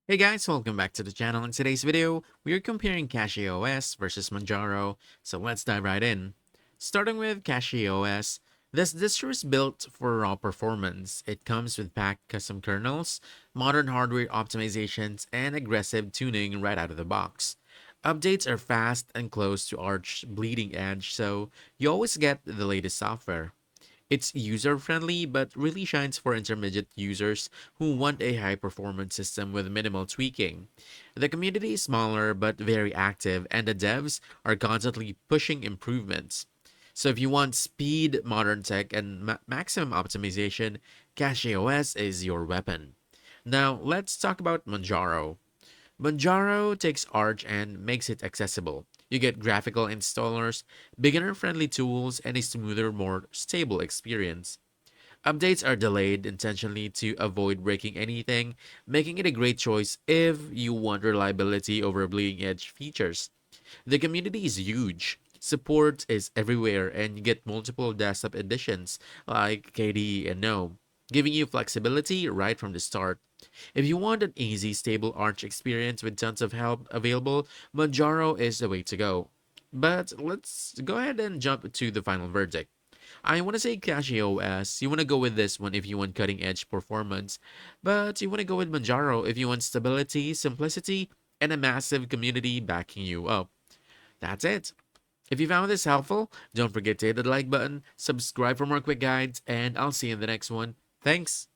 Hey guys, welcome back to the channel. In today's video, we are comparing CachyOS versus Manjaro, so let's dive right in. Starting with CachyOS, this distro is built for raw performance. It comes with packed custom kernels, modern hardware optimizations, and aggressive tuning right out of the box. Updates are fast and close to Arch bleeding edge, so you always get the latest software. It's user friendly, but really shines for intermediate users who want a high performance system with minimal tweaking. The community is smaller but very active, and the devs are constantly pushing improvements. So if you want speed, modern tech, and maximum optimization, CachyOS is your weapon. Now let's talk about Manjaro. Manjaro takes Arch and makes it accessible. You get graphical installers, beginner friendly tools, and a smoother, more stable experience. Updates are delayed intentionally to avoid breaking anything, making it a great choice if you want reliability over bleeding edge features. The community is huge. Support is everywhere, and you get multiple desktop editions like KDE and GNOME, giving you flexibility right from the start. If you want an easy, stable Arch experience with tons of help available, Manjaro is the way to go. But let's go ahead and jump to the final verdict. I want to say CachyOS. You want to go with this one if you want cutting edge performance, but you want to go with Manjaro if you want stability, simplicity, and a massive community backing you up. That's it. If you found this helpful, don't forget to hit the like button, subscribe for more quick guides, and I'll see you in the next one. Thanks.